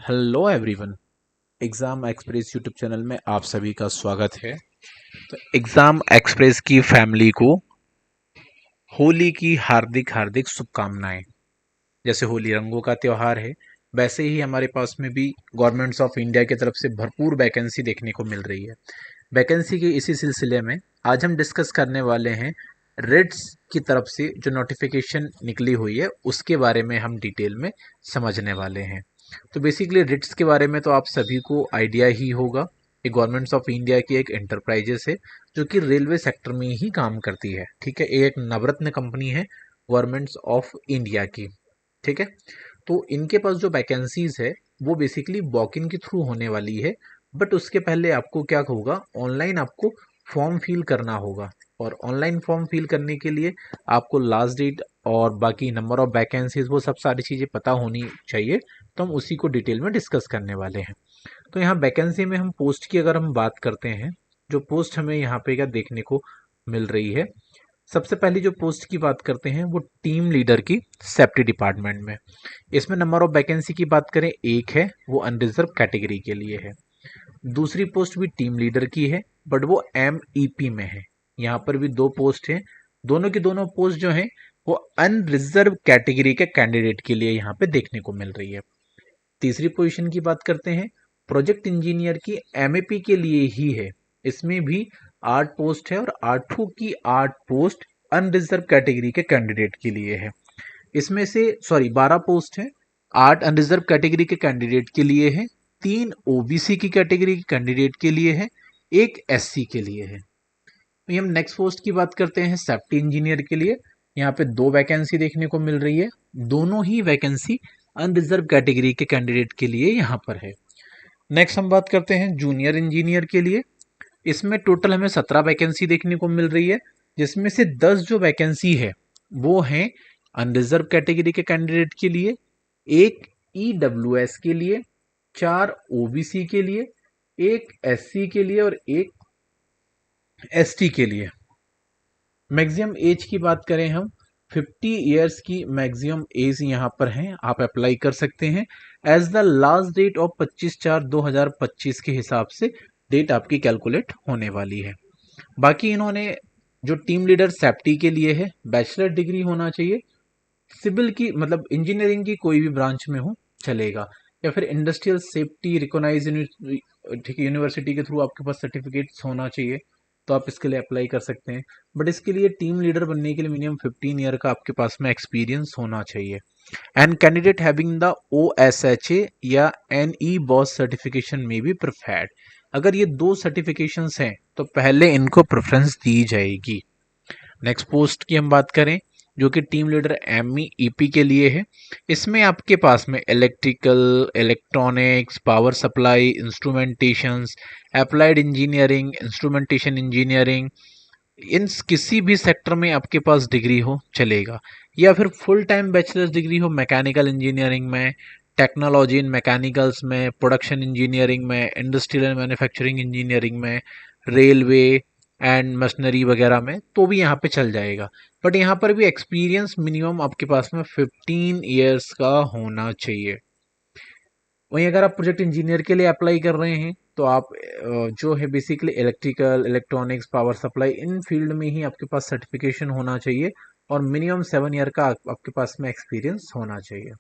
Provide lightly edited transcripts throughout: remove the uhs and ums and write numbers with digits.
Hello everyone. Exam express YouTube channel में आप सभी का स्वागत है। तो एग्ज़ाम एक्सप्रेस की फैमिली को होली की हार्दिक हार्दिक शुभकामनाएं। जैसे होली रंगों का त्यौहार है, वैसे ही हमारे पास में भी गवर्नमेंट्स ऑफ इंडिया की तरफ से भरपूर वैकेंसी देखने को मिल रही है। वैकेंसी के इसी सिलसिले में आज हम डिस्कस करने वाले हैं रेड्स की तरफ से जो नोटिफिकेशन निकली हुई है उसके बारे में हम डिटेल में समझने वाले हैं। तो बेसिकली रिट्स के बारे में तो आप सभी को आइडिया ही होगा। ये गवर्नमेंट्स ऑफ इंडिया की एक एंटरप्राइजेस है जो कि रेलवे सेक्टर में ही काम करती है। ठीक है, ये एक नवरत्न कंपनी है गवर्नमेंट्स ऑफ इंडिया की। ठीक है, तो इनके पास जो वैकेंसीज है वो बेसिकली वॉक इन के थ्रू होने वाली है। बट उसके पहले आपको क्या होगा, ऑनलाइन आपको फॉर्म फिल करना होगा। और ऑनलाइन फॉर्म फिल करने के लिए आपको लास्ट डेट और बाकी नंबर ऑफ वैकेंसीज वो सब सारी चीज़ें पता होनी चाहिए। तो हम उसी को डिटेल में डिस्कस करने वाले हैं। तो यहाँ वैकेंसी में हम पोस्ट की अगर हम बात करते हैं, जो पोस्ट हमें यहाँ पे क्या देखने को मिल रही है, सबसे पहली जो पोस्ट की बात करते हैं वो टीम लीडर की सेफ्टी डिपार्टमेंट में। इसमें नंबर ऑफ वैकेंसी की बात करें, एक है, वो अनरिजर्व कैटेगरी के लिए है। दूसरी पोस्ट भी टीम लीडर की है बट वो MEP में है। यहाँ पर भी दो पोस्ट हैं। दोनों की दोनों पोस्ट जो हैं वो अनरिजर्व कैटेगरी के कैंडिडेट के लिए यहाँ पे देखने को मिल रही है। तीसरी पोजीशन की बात करते हैं, प्रोजेक्ट इंजीनियर की MEP के लिए ही है। इसमें भी 8 पोस्ट है और आठों की 8 पोस्ट अनरिजर्व कैटेगरी के कैंडिडेट के लिए है। इसमें से 12 पोस्ट है, 8 अनरिजर्व कैटेगरी के कैंडिडेट के लिए है, 3 OBC की कैटेगरी के कैंडिडेट के लिए है, एक SC के लिए है। तो हम नेक्स्ट पोस्ट की बात करते हैं सेफ्टी इंजीनियर के लिए। यहाँ पे 2 वैकेंसी देखने को मिल रही है। दोनों ही वैकेंसी अनरिजर्व कैटेगरी के कैंडिडेट के लिए यहाँ पर है। नेक्स्ट हम बात करते हैं जूनियर इंजीनियर के लिए। इसमें टोटल हमें 17 वैकेंसी देखने को मिल रही है, जिसमें से 10 जो वैकेंसी है वो हैं अनरिजर्व कैटेगरी के कैंडिडेट के लिए, एक EWS के लिए, 4 OBC के लिए, एक SC के लिए और एक ST के लिए। मैक्सिमम एज की बात करें हम, 50 ईयर्स की मैक्सिमम एज यहाँ पर है, आप अप्लाई कर सकते हैं। As the last date of 25/4/2025 के हिसाब से डेट आपकी कैलकुलेट होने वाली है। बाकी इन्होंने जो टीम लीडर सेफ्टी के लिए है, बैचलर डिग्री होना चाहिए। सिविल की मतलब इंजीनियरिंग की कोई भी ब्रांच में हो चलेगा, या फिर इंडस्ट्रियल सेफ्टी रिकॉग्नाइज ठीक है यूनिवर्सिटी के थ्रू आपके पास सर्टिफिकेट्स होना चाहिए, तो आप इसके लिए अप्लाई कर सकते हैं। बट इसके लिए टीम लीडर बनने के लिए मिनिमम 15 ईयर का आपके पास में एक्सपीरियंस होना चाहिए। And candidate having the OSHA या NE बॉस सर्टिफिकेशन में भी प्रिफर्ड। अगर ये 2 सर्टिफिकेशंस हैं तो पहले इनको प्रेफरेंस दी जाएगी। नेक्स्ट पोस्ट की हम बात करें जो कि टीम लीडर MEP के लिए है। इसमें आपके पास में electrical, electronics, power supply, instrumentations, applied engineering, instrumentation engineering, इन किसी भी सेक्टर में आपके पास डिग्री हो चलेगा। या फिर फुल टाइम बैचलर्स डिग्री हो मैकेनिकल इंजीनियरिंग में, टेक्नोलॉजी इन मैकेनिकल्स में, प्रोडक्शन इंजीनियरिंग में, इंडस्ट्रियल एंड मैन्युफैक्चरिंग इंजीनियरिंग में, रेलवे एंड मशीनरी वगैरह में, तो भी यहाँ पे चल जाएगा। बट यहाँ पर भी एक्सपीरियंस मिनिमम आपके पास में 15 ईयर्स का होना चाहिए। वहीं अगर आप प्रोजेक्ट इंजीनियर के लिए अप्लाई कर रहे हैं तो आप जो है basically electrical, electronics, power supply, इन फील्ड में ही आपके पास सर्टिफिकेशन होना चाहिए और मिनिमम 7 ईयर का आपके पास में एक्सपीरियंस होना चाहिए।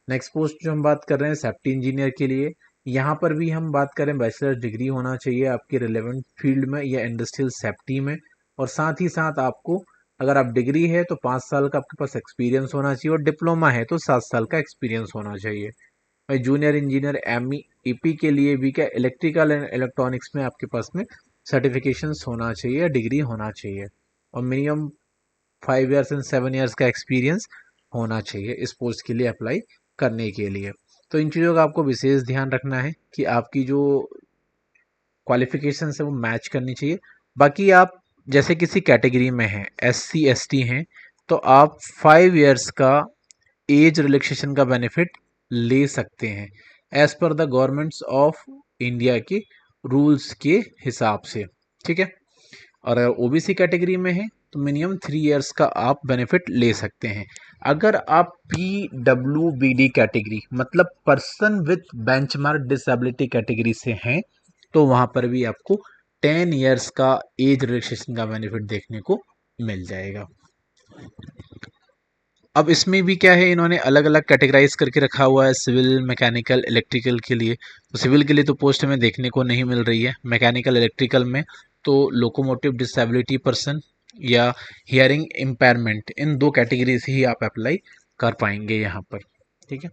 नेक्स्ट पोस्ट जो हम बात कर रहे हैं सेफ्टी इंजीनियर के लिए, यहाँ पर भी हम बात करें बैचलर डिग्री होना चाहिए आपकी रिलेवेंट फील्ड में या इंडस्ट्रियल सेफ्टी में। और साथ ही साथ आपको, अगर आप डिग्री है तो 5 साल का आपके पास एक्सपीरियंस होना चाहिए और डिप्लोमा है तो 7 साल का एक्सपीरियंस होना चाहिए। और जूनियर इंजीनियर MEP के लिए भी क्या इलेक्ट्रिकल एंड इलेक्ट्रॉनिक्स में आपके पास में सर्टिफिकेशंस होना चाहिए या डिग्री होना चाहिए और मिनिमम 5 ईयर्स एंड 7 ईयर्स का एक्सपीरियंस होना चाहिए इस पोस्ट के लिए अप्लाई करने के लिए। तो इन चीज़ों का आपको विशेष ध्यान रखना है कि आपकी जो क्वालिफिकेशन है वो मैच करनी चाहिए। बाकी आप जैसे किसी कैटेगरी में हैं, SC ST हैं, तो आप 5 ईयर्स का एज रिलैक्सेशन का बेनिफिट ले सकते हैं as per the governments of India के रूल्स के हिसाब से। ठीक है, और अगर OBC कैटेगरी में है तो मिनिमम 3 ईयर्स का आप बेनिफिट ले सकते हैं। अगर आप PWBD कैटेगरी मतलब person with benchmark disability category से हैं तो वहां पर भी आपको 10 इयर्स का एज रिलैक्सेशन का बेनिफिट देखने को मिल जाएगा। अब इसमें भी क्या है, इन्होंने अलग अलग कैटेगराइज करके रखा हुआ है, सिविल, मैकेनिकल, इलेक्ट्रिकल के लिए। तो सिविल के लिए तो पोस्ट हमें देखने को नहीं मिल रही है। मैकेनिकल, इलेक्ट्रिकल में तो लोकोमोटिव डिसेबिलिटी पर्सन या हियरिंग इम्पेयरमेंट, इन दो कैटेगरी से ही आप अप्लाई कर पाएंगे यहाँ पर। ठीक है,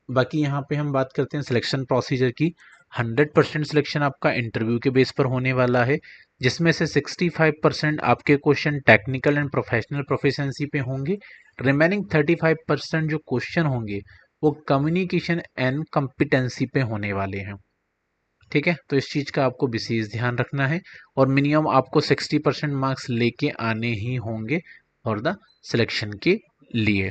बाकी यहाँ पे हम बात करते हैं सिलेक्शन प्रोसीजर की। 100% सिलेक्शन आपका इंटरव्यू के बेस पर होने वाला है, जिसमें से 65% आपके question technical and professional proficiency पे होंगे। रिमेनिंग 35% जो क्वेश्चन होंगे वो कम्युनिकेशन एंड कॉम्पिटेंसी पे होने वाले हैं। ठीक है, तो इस चीज़ का आपको विशेष ध्यान रखना है और मिनिमम आपको 60% मार्क्स लेके आने ही होंगे फॉर द सिलेक्शन के लिए।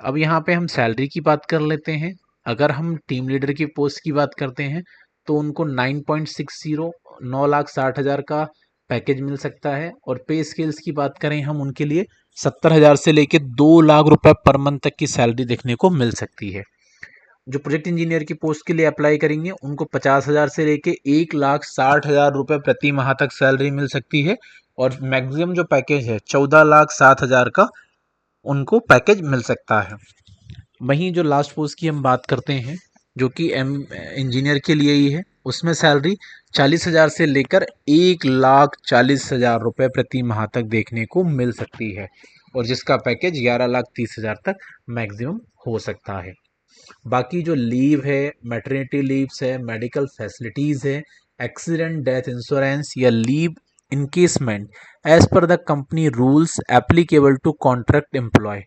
अब यहाँ पे हम सैलरी की बात कर लेते हैं। अगर हम टीम लीडर की पोस्ट की बात करते हैं तो उनको 9.60 9,60,000 का पैकेज मिल सकता है। और पे स्केल्स की बात करें हम, उनके लिए 70,000 से लेके 2 लाख रुपए पर मंथ तक की सैलरी देखने को मिल सकती है। जो प्रोजेक्ट इंजीनियर की पोस्ट के लिए अप्लाई करेंगे उनको 50,000 से लेके 1,60,000 रुपए प्रति माह तक सैलरी मिल सकती है। और मैक्सिमम जो पैकेज है 14,07,000 का उनको पैकेज मिल सकता है। वहीं जो लास्ट पोस्ट की हम बात करते हैं जो कि इंजीनियर के लिए ही है, उसमें सैलरी 40,000 से लेकर 1,40,000 रुपए प्रति माह तक देखने को मिल सकती है और जिसका पैकेज 11,30,000 तक मैक्सिमम हो सकता है। बाकी जो लीव है, मैटरनिटी लीव्स है, मेडिकल फैसिलिटीज़ है, एक्सीडेंट डेथ इंश्योरेंस या leave encashment as per the company rules applicable to contract employ.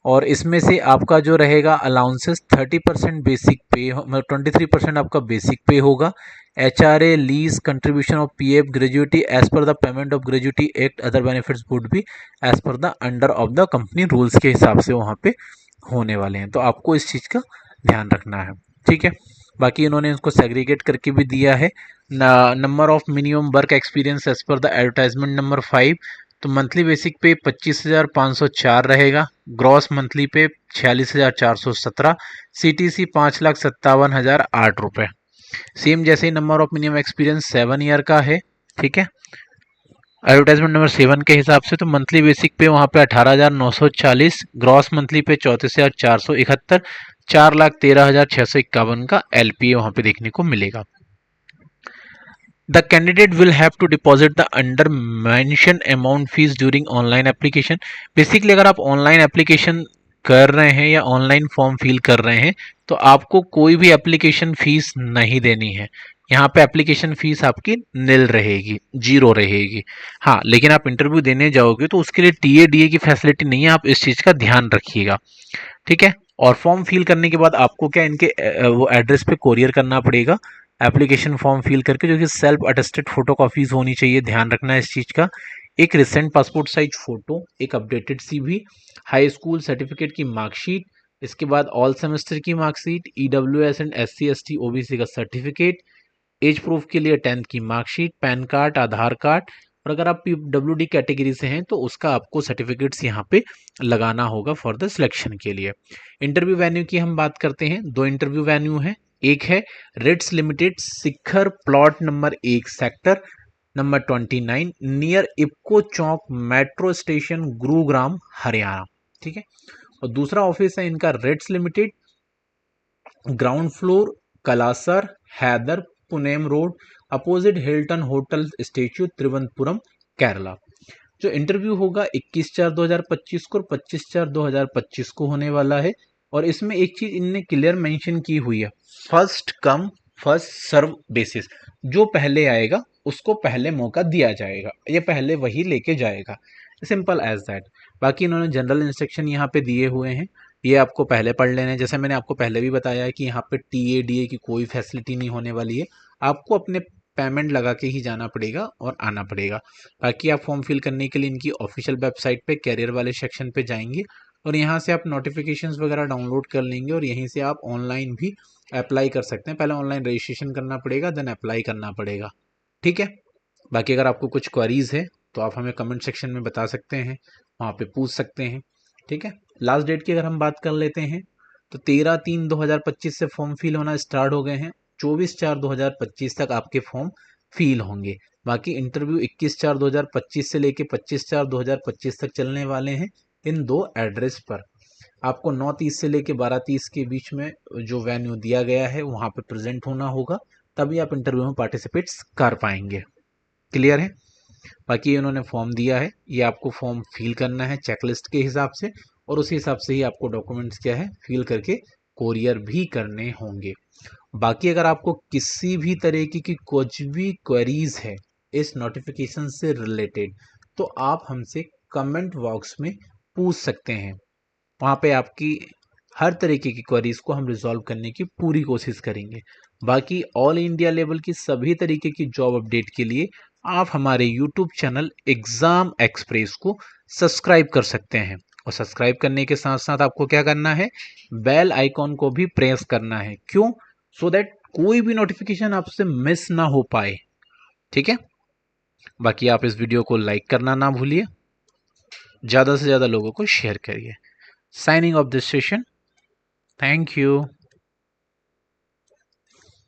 और इसमें से आपका जो रहेगा अलाउंसेस 30% बेसिक पे, मतलब 23% आपका बेसिक पे होगा। HRA lease contribution of PF gratuity as per the payment of gratuity act other benefits would भी as per the under of the company rules के हिसाब से वहाँ पे होने वाले हैं, तो आपको इस चीज़ का ध्यान रखना है। ठीक है, बाकी इन्होंने इसको सेग्रीगेट करके भी दिया है। Number of minimum work experience as per the advertisement number 5, तो मंथली बेसिक पे 25,504 रहेगा, ग्रॉस मंथली पे 46,417, CTC 5,57,008 रुपये। सेम जैसे ही number of minimum experience 7 year का है। ठीक है, एडवर्टाइजमेंट नंबर 7 के हिसाब से तो मंथली बेसिक पे वहाँ पे 18,940, ग्रॉस मंथली पे 34,471, 4,13,651 का LPA वहाँ पे देखने को मिलेगा। The candidate will have to deposit the under mentioned amount fees during online application. Basically अगर आप ऑनलाइन एप्लीकेशन कर रहे हैं या ऑनलाइन फॉर्म फिल कर रहे हैं तो आपको कोई भी एप्लीकेशन फीस नहीं देनी है। यहाँ पे एप्लीकेशन फीस आपकी निल रहेगी, जीरो रहेगी। हाँ, लेकिन आप इंटरव्यू देने जाओगे तो उसके लिए TADA की फैसिलिटी नहीं है, आप इस चीज़ का ध्यान रखिएगा। ठीक है, और फॉर्म फिल करने के बाद आपको क्या इनके वो एड्रेस पे कोरियर करना पड़ेगा एप्लीकेशन फॉर्म फिल करके, जो कि सेल्फ अटेस्टेड फोटो कॉपीज होनी चाहिए, ध्यान रखना है इस चीज़ का। एक रिसेंट पासपोर्ट साइज फोटो, एक updated CV, high school certificate की मार्कशीट, इसके बाद ऑल सेमेस्टर की marksheet, EWS and SC ST OBC का सर्टिफिकेट, एज प्रूफ के लिए 10th की मार्कशीट, पैन कार्ड, आधार कार्ड, और अगर आप PWD कैटेगरी से हैं तो उसका आपको सर्टिफिकेट्स यहाँ पे लगाना होगा फॉर द सिलेक्शन के लिए। इंटरव्यू वेन्यू की हम बात करते हैं, 2 इंटरव्यू वेन्यू है। एक है RITES limited, Shikhar plot number 1, sector number 29, near IFFCO chowk, metro station, Gurugram, Haryana. ठीक है, और दूसरा ऑफिस है इनका रिट्स लिमिटेड, ग्राउंड फ्लोर, कलासर, हैदर, पुनेम road, opposite Hilton hotel statue, Thiruvananthapuram, Kerala. जो इंटरव्यू होगा 21/4/2025 को और 25/4/2025 को होने वाला है। और इसमें एक चीज इनने क्लियर मेंशन की हुई है, first come first serve basis. जो पहले आएगा उसको पहले मौका दिया जाएगा, ये पहले वही लेके जाएगा, सिंपल एज दैट। बाकी इन्होंने जनरल इंस्ट्रक्शन यहाँ पे दिए हुए हैं, ये आपको पहले पढ़ लेने हैं। जैसे मैंने आपको पहले भी बताया है कि यहाँ पे TADA की कोई फैसिलिटी नहीं होने वाली है, आपको अपने पेमेंट लगा के ही जाना पड़ेगा और आना पड़ेगा। बाकी आप फॉर्म फिल करने के लिए इनकी ऑफिशियल वेबसाइट पे कैरियर वाले सेक्शन पे जाएंगे और यहाँ से आप नोटिफिकेशंस वगैरह डाउनलोड कर लेंगे और यहीं से आप ऑनलाइन भी अप्लाई कर सकते हैं। पहले ऑनलाइन रजिस्ट्रेशन करना पड़ेगा, देन अप्लाई करना पड़ेगा। ठीक है, बाकी अगर आपको कुछ क्वेरीज है तो आप हमें कमेंट सेक्शन में बता सकते हैं, वहाँ पे पूछ सकते हैं। ठीक है, लास्ट डेट की अगर हम बात कर लेते हैं तो 13/3/2025 से फॉर्म फिल होना स्टार्ट हो गए हैं। 24/4/2025 तक आपके फॉर्म फिल होंगे। बाकी इंटरव्यू 21/4/2025 से लेके 25/4/2025 तक चलने वाले हैं इन 2 एड्रेस पर। आपको 9:30 से लेके 12:30 के बीच में जो वेन्यू दिया गया है वहाँ पे प्रेजेंट होना होगा, तभी आप इंटरव्यू में पार्टिसिपेट्स कर पाएंगे। क्लियर है? बाकी इन्होंने फॉर्म दिया है, ये आपको फॉर्म फिल करना है चेकलिस्ट के हिसाब से, और उसी हिसाब से ही आपको डॉक्यूमेंट्स क्या है फिल करके कोरियर भी करने होंगे। बाकी अगर आपको किसी भी तरीके की कुछ भी क्वेरीज है इस नोटिफिकेशन से रिलेटेड, तो आप हमसे कमेंट बॉक्स में पूछ सकते हैं। वहाँ पे आपकी हर तरीके की क्वेरीज को हम रिजॉल्व करने की पूरी कोशिश करेंगे। बाकी ऑल इंडिया लेवल की सभी तरीके की जॉब अपडेट के लिए आप हमारे यूट्यूब चैनल एग्जाम एक्सप्रेस को सब्सक्राइब कर सकते हैं, और सब्सक्राइब करने के साथ साथ आपको क्या करना है, बेल आइकॉन को भी प्रेस करना है। क्यों? सो दैट कोई भी नोटिफिकेशन आपसे मिस ना हो पाए। ठीक है, बाकी आप इस वीडियो को लाइक करना ना भूलिए, ज़्यादा से ज़्यादा लोगों को शेयर करिए। Signing off this session, thank you.